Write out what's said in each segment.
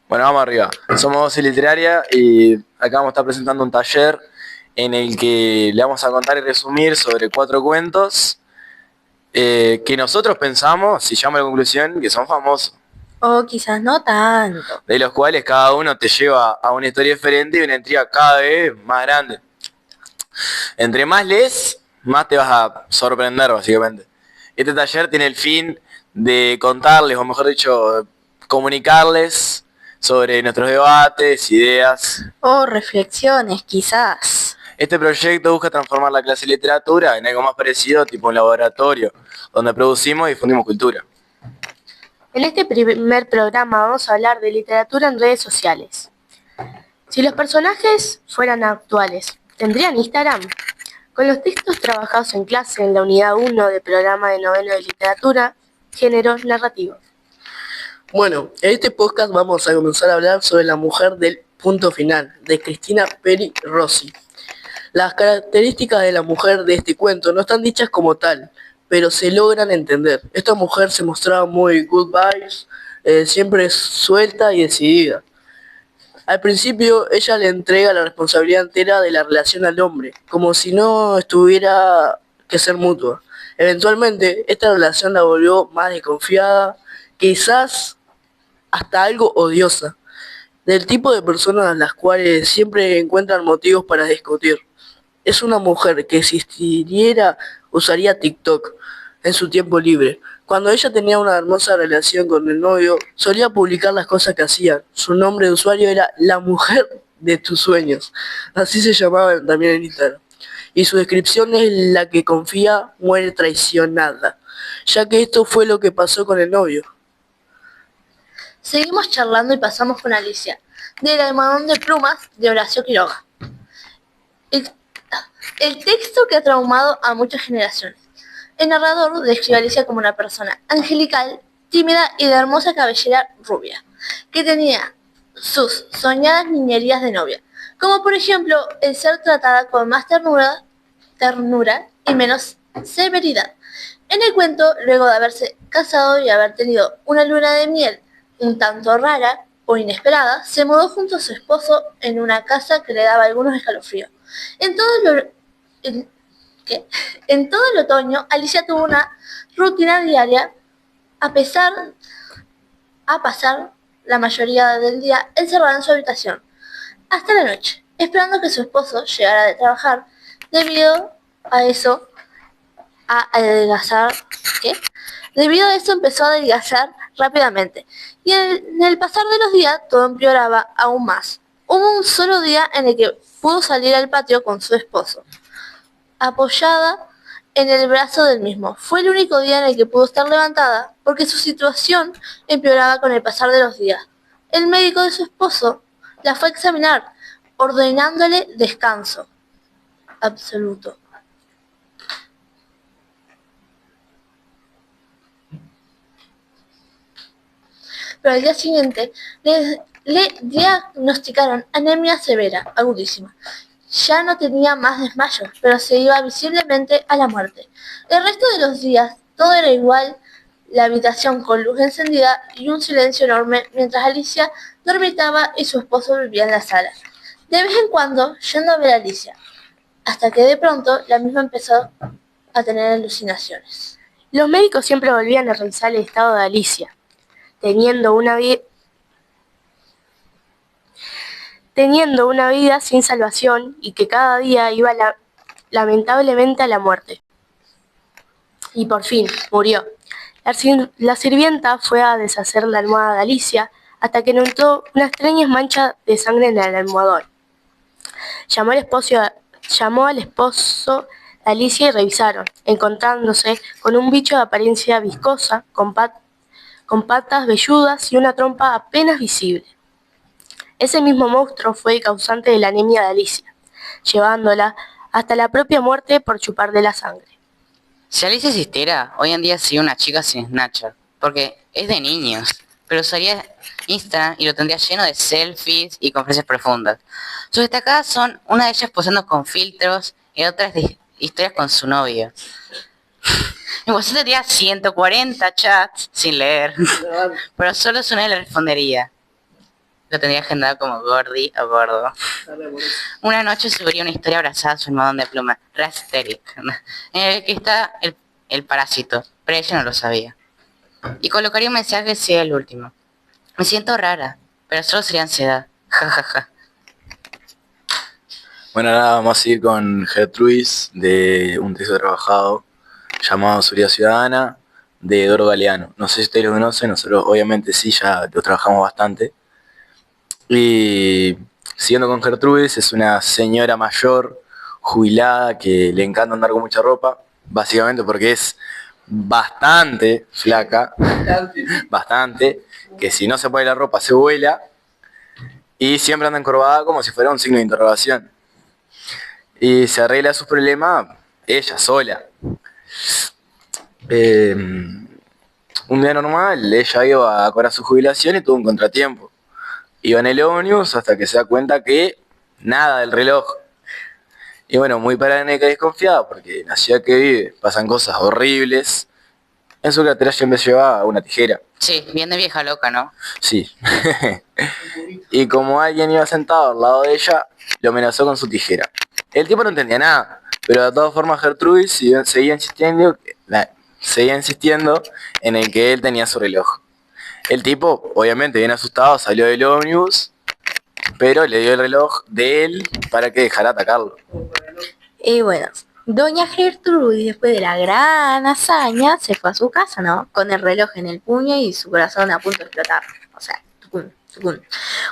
Bueno, vamos arriba. Somos Voces Literaria y acá vamos a estar presentando un taller en el que le vamos a contar y resumir sobre 4 cuentos que nosotros pensamos, si llegamos a la conclusión, que son famosos, O quizás no tanto. de los cuales cada uno te lleva a una historia diferente y una intriga cada vez más grande. Entre más lees, más te vas a sorprender, básicamente. Este taller tiene el fin de contarles, o mejor dicho, comunicarles sobre nuestros debates, ideas. O reflexiones, quizás. Este proyecto busca transformar la clase de literatura en algo más parecido, tipo un laboratorio, donde producimos y difundimos cultura. En este primer programa vamos a hablar de literatura en redes sociales. Si los personajes fueran actuales, ¿tendrían Instagram? Con los textos trabajados en clase en la unidad 1 del programa de noveno de literatura, género narrativo. Bueno, en este podcast vamos a comenzar a hablar sobre La mujer del punto final, de Cristina Peri Rossi. Las características de la mujer de este cuento no están dichas como tal, pero se logran entender. Esta mujer se mostraba muy good vibes, siempre suelta y decidida. Al principio ella le entrega la responsabilidad entera de la relación al hombre, como si no estuviera que ser mutua. Eventualmente esta relación la volvió más desconfiada, quizás hasta algo odiosa, del tipo de personas a las cuales siempre encuentran motivos para discutir. Es una mujer que si existiera usaría TikTok en su tiempo libre. Cuando ella tenía una hermosa relación con el novio, solía publicar las cosas que hacían. Su nombre de usuario era La mujer de tus sueños. Así se llamaba también en Instagram. Y su descripción es la que confía muere traicionada, ya que esto fue lo que pasó con el novio. Seguimos charlando y pasamos con Alicia, del almohadón de plumas de Horacio Quiroga. El texto que ha traumado a muchas generaciones. El narrador describe a Alicia como una persona angelical, tímida y de hermosa cabellera rubia, que tenía sus soñadas niñerías de novia, como por ejemplo el ser tratada con más ternura y menos severidad. En el cuento, luego de haberse casado y haber tenido una luna de miel un tanto rara o inesperada, se mudó junto a su esposo en una casa que le daba algunos escalofríos. En todo en, en todo el otoño, Alicia tuvo una rutina diaria a pasar la mayoría del día encerrada en su habitación, hasta la noche, esperando que su esposo llegara de trabajar. Debido a eso, Debido a eso empezó a adelgazar rápidamente, y en el pasar de los días todo empeoraba aún más. Hubo un solo día en el que pudo salir al patio con su esposo, apoyada en el brazo del mismo. Fue el único día en el que pudo estar levantada, porque su situación empeoraba con el pasar de los días. El médico de su esposo la fue a examinar, ordenándole descanso absoluto. Pero al día siguiente le diagnosticaron anemia severa, agudísima. Ya no tenía más desmayos, pero se iba visiblemente a la muerte. El resto de los días todo era igual, la habitación con luz encendida y un silencio enorme mientras Alicia dormitaba y su esposo vivía en la sala. De vez en cuando yendo a ver a Alicia, hasta que de pronto la misma empezó a tener alucinaciones. Los médicos siempre volvían a revisar el estado de Alicia, teniendo una vida sin salvación y que cada día iba lamentablemente a la muerte. Y por fin, murió. La sirvienta fue a deshacer la almohada de Alicia hasta que notó una extraña mancha de sangre en el almohadón. Llamó al esposo de Alicia y revisaron, encontrándose con un bicho de apariencia viscosa, con patas velludas y una trompa apenas visible. Ese mismo monstruo fue el causante de la anemia de Alicia, llevándola hasta la propia muerte por chupar de la sangre. Si Alicia existiera, hoy en día sería una chica sin Snapchat, porque es de niños, pero usaría Instagram y lo tendría lleno de selfies y conferencias profundas. Sus destacadas son una de ellas posando con filtros y otras de historias con su novio. En WhatsApp tendría 140 chats sin leer, pero solo su novio le respondería. lo tendría agendado como Gordy o Gordo. Una noche subiría una historia abrazada a su almohadón de pluma, Rasteric, en el que está el parásito, pero ella no lo sabía. Y colocaría un mensaje si era el último. Me siento rara, pero solo sería ansiedad. Jajaja. Bueno, ahora vamos a ir con Gertrudis de un texto trabajado llamado Seguridad Ciudadana de Doro Galeano. No sé si ustedes lo conocen, nosotros obviamente sí, ya lo trabajamos bastante. Y siguiendo con Gertrudis, es una señora mayor, jubilada, que le encanta andar con mucha ropa, básicamente porque es bastante flaca, bastante, que si no se pone la ropa se vuela, y siempre anda encorvada como si fuera un signo de interrogación. Y se arregla sus problemas ella sola. Un día normal, ella iba a cobrar su jubilación y tuvo un contratiempo. Iba en el ómnibus hasta que se da cuenta que nada del reloj. Y bueno, muy paranoica y desconfiada, porque en la ciudad que vive pasan cosas horribles. En su cartera siempre llevaba una tijera. Sí, bien de vieja loca, ¿no? Sí. Y como alguien iba sentado al lado de ella, lo amenazó con su tijera. El tipo no entendía nada, pero de todas formas Gertrudis seguía insistiendo en el que él tenía su reloj. El tipo, obviamente bien asustado, salió del ómnibus, pero le dio el reloj de él para que dejara atacarlo. Y bueno, doña Gertrudis, después de la gran hazaña, se fue a su casa, ¿no? Con el reloj en el puño y su corazón a punto de explotar. O sea, tucún, tucún.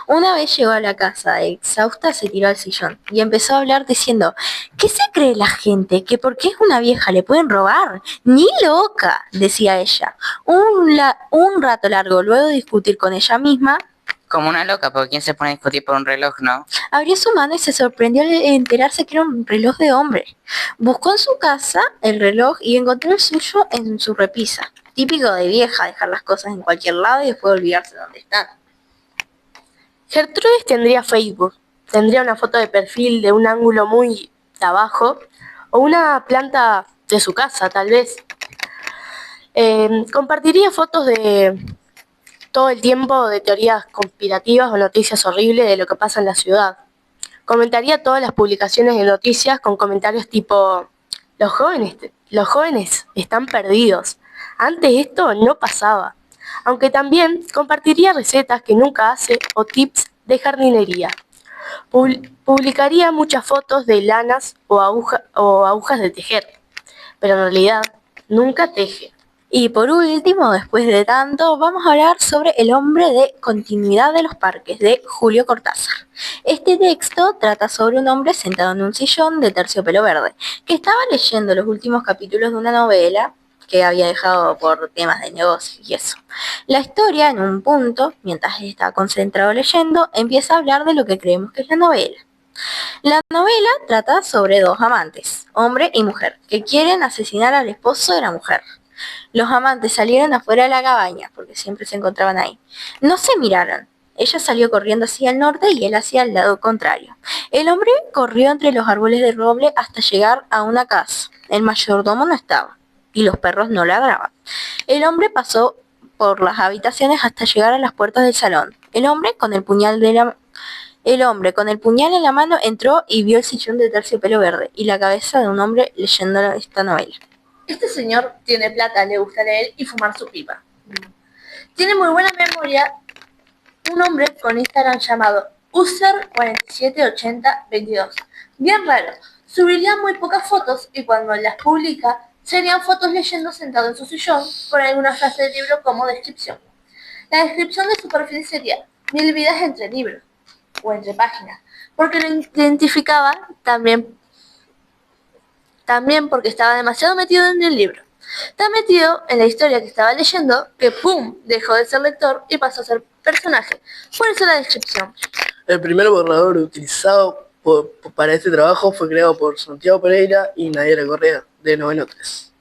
Una vez llegó a la casa, exhausta, se tiró al sillón y empezó a hablar diciendo: ¿qué se cree la gente? ¿Que porque es una vieja le pueden robar? ¡Ni loca!, decía ella. Un rato largo, luego de discutir con ella misma, Como una loca, porque ¿quién se pone a discutir por un reloj, no? abrió su mano y se sorprendió al enterarse que era un reloj de hombre. Buscó en su casa el reloj y encontró el suyo en su repisa. Típico de vieja, dejar las cosas en cualquier lado y después olvidarse dónde están. Gertrudis tendría Facebook, tendría una foto de perfil de un ángulo muy de abajo o una planta de su casa, tal vez. Compartiría fotos de todo el tiempo de teorías conspirativas o noticias horribles de lo que pasa en la ciudad. Comentaría todas las publicaciones de noticias con comentarios tipo: los jóvenes están perdidos. Antes esto no pasaba. Aunque también compartiría recetas que nunca hace o tips de jardinería. Publicaría muchas fotos de lanas o agujas de tejer, pero en realidad nunca teje. Y por último, después de tanto, vamos a hablar sobre El hombre de continuidad de los parques, de Julio Cortázar. Este texto trata sobre un hombre sentado en un sillón de terciopelo verde, que estaba leyendo los últimos capítulos de una novela que había dejado por temas de negocio y eso. La historia, en un punto, mientras está concentrado leyendo, empieza a hablar de lo que creemos que es la novela. La novela trata sobre dos amantes, hombre y mujer, que quieren asesinar al esposo de la mujer. Los amantes salieron afuera de la cabaña, porque siempre se encontraban ahí. No se miraron. Ella salió corriendo hacia el norte y él hacia el lado contrario. El hombre corrió entre los árboles de roble hasta llegar a una casa. El mayordomo no estaba y los perros no ladraban. El hombre pasó por las habitaciones hasta llegar a las puertas del salón. El hombre con el puñal en la mano entró y vio el sillón de terciopelo verde y la cabeza de un hombre leyendo esta novela. Este señor tiene plata, le gusta leer y fumar su pipa. Tiene muy buena memoria un hombre con Instagram llamado User478022. Bien raro, subiría muy pocas fotos y cuando las publica serían fotos leyendo sentado en su sillón con alguna frase del libro como descripción. La descripción de su perfil sería 1000 vidas entre libros o entre páginas, porque lo identificaba también porque estaba demasiado metido en el libro. Tan metido en la historia que estaba leyendo que ¡pum!, dejó de ser lector y pasó a ser personaje. Por eso la descripción. El primer borrador utilizado para este trabajo fue creado por Santiago Pereira y Nayara Correa, de Noveno 3.